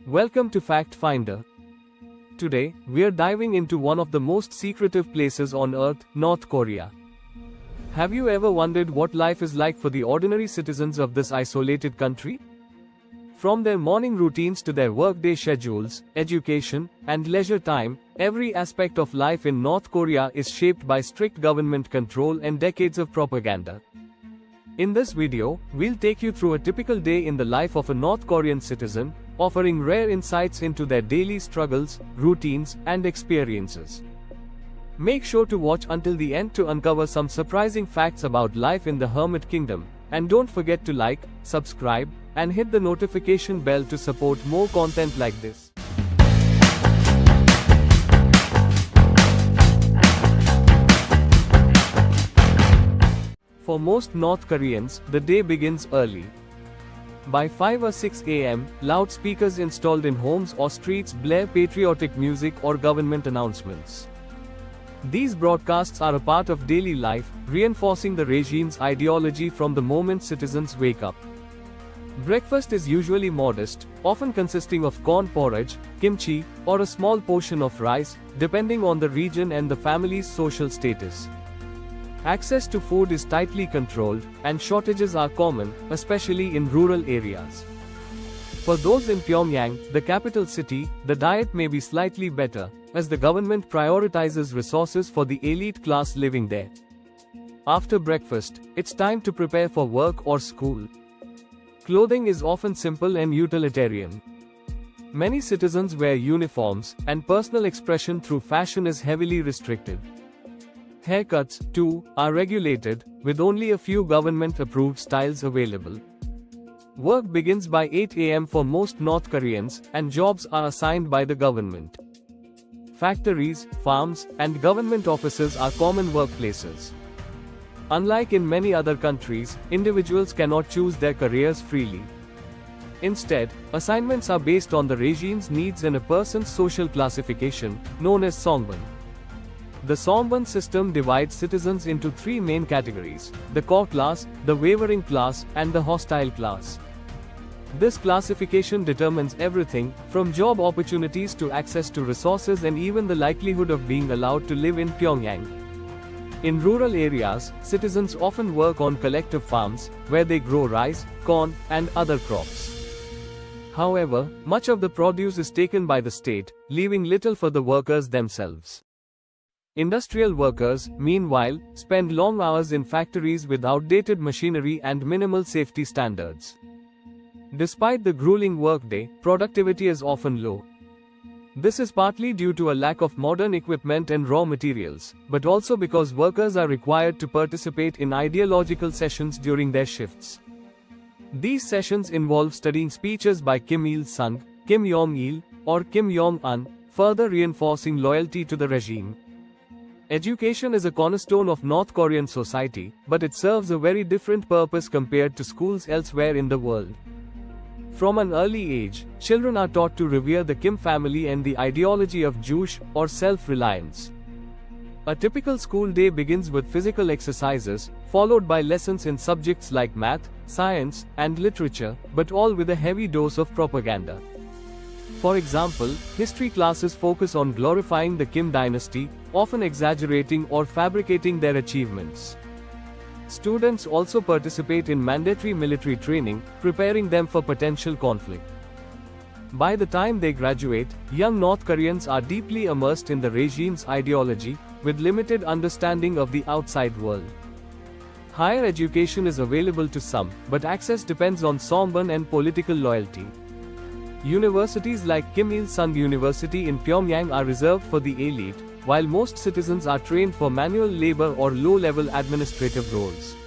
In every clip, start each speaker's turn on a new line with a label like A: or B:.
A: Welcome to Fact Finder. Today, we're diving into one of the most secretive places on earth, North Korea. Have you ever wondered what life is like for the ordinary citizens of this isolated country? From their morning routines to their workday schedules, education, and leisure time, every aspect of life in North Korea is shaped by strict government control and decades of propaganda. In this video, we'll take you through a typical day in the life of a North Korean citizen, offering rare insights into their daily struggles, routines, and experiences. Make sure to watch until the end to uncover some surprising facts about life in the Hermit Kingdom, and don't forget to like, subscribe, and hit the notification bell to support more content like this. For most North Koreans, the day begins early. By 5 or 6 a.m., loudspeakers installed in homes or streets blare patriotic music or government announcements. These broadcasts are a part of daily life, reinforcing the regime's ideology from the moment citizens wake up. Breakfast is usually modest, often consisting of corn porridge, kimchi, or a small portion of rice, depending on the region and the family's social status. Access to food is tightly controlled, and shortages are common, especially in rural areas. For those in Pyongyang, the capital city, the diet may be slightly better, as the government prioritizes resources for the elite class living there. After breakfast, it's time to prepare for work or school. Clothing is often simple and utilitarian. Many citizens wear uniforms, and personal expression through fashion is heavily restricted. Haircuts, too, are regulated, with only a few government-approved styles available. Work begins by 8 a.m. for most North Koreans, and jobs are assigned by the government. Factories, farms, and government offices are common workplaces. Unlike in many other countries, individuals cannot choose their careers freely. Instead, assignments are based on the regime's needs and a person's social classification, known as songbun. The songbun system divides citizens into three main categories: the core class, the wavering class, and the hostile class. This classification determines everything, from job opportunities to access to resources and even the likelihood of being allowed to live in Pyongyang. In rural areas, citizens often work on collective farms, where they grow rice, corn, and other crops. However, much of the produce is taken by the state, leaving little for the workers themselves. Industrial workers, meanwhile, spend long hours in factories with outdated machinery and minimal safety standards. Despite the grueling workday, productivity is often low. This is partly due to a lack of modern equipment and raw materials, but also because workers are required to participate in ideological sessions during their shifts. These sessions involve studying speeches by Kim Il-sung, Kim Jong-il, or Kim Jong-un, further reinforcing loyalty to the regime. Education is a cornerstone of North Korean society, but it serves a very different purpose compared to schools elsewhere in the world. From an early age, children are taught to revere the Kim family and the ideology of Juche, or self-reliance. A typical school day begins with physical exercises, followed by lessons in subjects like math, science, and literature, but all with a heavy dose of propaganda. For example, history classes focus on glorifying the Kim dynasty, often exaggerating or fabricating their achievements. Students also participate in mandatory military training, preparing them for potential conflict. By the time they graduate, young North Koreans are deeply immersed in the regime's ideology, with limited understanding of the outside world. Higher education is available to some, but access depends on songbun and political loyalty. Universities like Kim Il-sung University in Pyongyang are reserved for the elite, while most citizens are trained for manual labor or low-level administrative roles.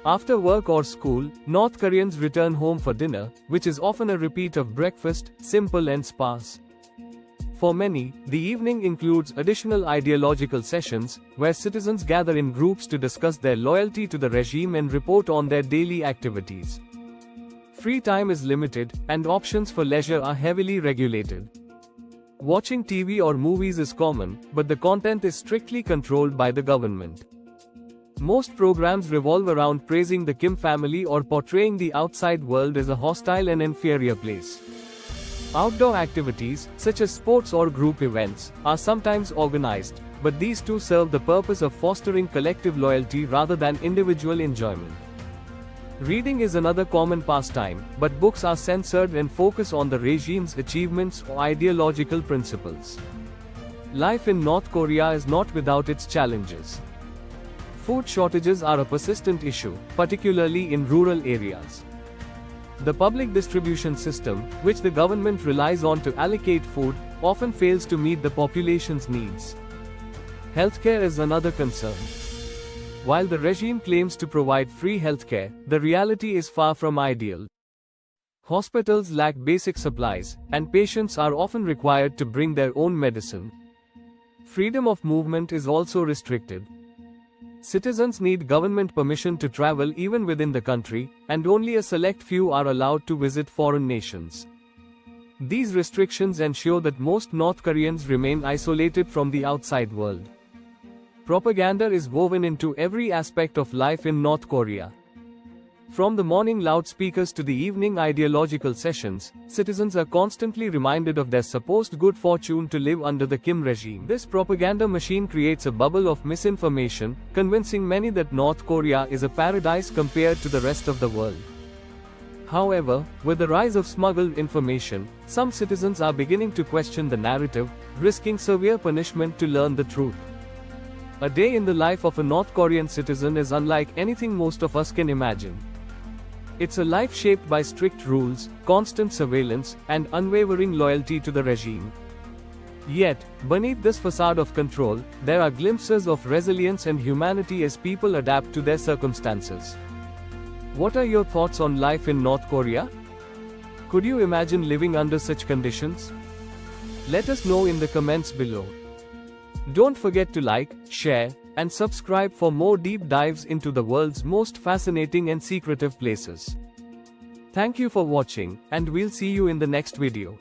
A: After work or school, North Koreans return home for dinner, which is often a repeat of breakfast, simple and sparse. For many, the evening includes additional ideological sessions, where citizens gather in groups to discuss their loyalty to the regime and report on their daily activities. Free time is limited, and options for leisure are heavily regulated. Watching TV or movies is common, but the content is strictly controlled by the government. Most programs revolve around praising the Kim family or portraying the outside world as a hostile and inferior place. Outdoor activities, such as sports or group events, are sometimes organized, but these too serve the purpose of fostering collective loyalty rather than individual enjoyment. Reading is another common pastime, but books are censored and focus on the regime's achievements or ideological principles. Life in North Korea is not without its challenges. Food shortages are a persistent issue, particularly in rural areas. The public distribution system, which the government relies on to allocate food, often fails to meet the population's needs. Healthcare is another concern. While the regime claims to provide free healthcare, the reality is far from ideal. Hospitals lack basic supplies, and patients are often required to bring their own medicine. Freedom of movement is also restricted. Citizens need government permission to travel even within the country, and only a select few are allowed to visit foreign nations. These restrictions ensure that most North Koreans remain isolated from the outside world. Propaganda is woven into every aspect of life in North Korea. From the morning loudspeakers to the evening ideological sessions, citizens are constantly reminded of their supposed good fortune to live under the Kim regime. This propaganda machine creates a bubble of misinformation, convincing many that North Korea is a paradise compared to the rest of the world. However, with the rise of smuggled information, some citizens are beginning to question the narrative, risking severe punishment to learn the truth. A day in the life of a North Korean citizen is unlike anything most of us can imagine. It's a life shaped by strict rules, constant surveillance, and unwavering loyalty to the regime. Yet, beneath this facade of control, there are glimpses of resilience and humanity as people adapt to their circumstances. What are your thoughts on life in North Korea? Could you imagine living under such conditions? Let us know in the comments below. Don't forget to like, share, and subscribe for more deep dives into the world's most fascinating and secretive places. Thank you for watching, and we'll see you in the next video.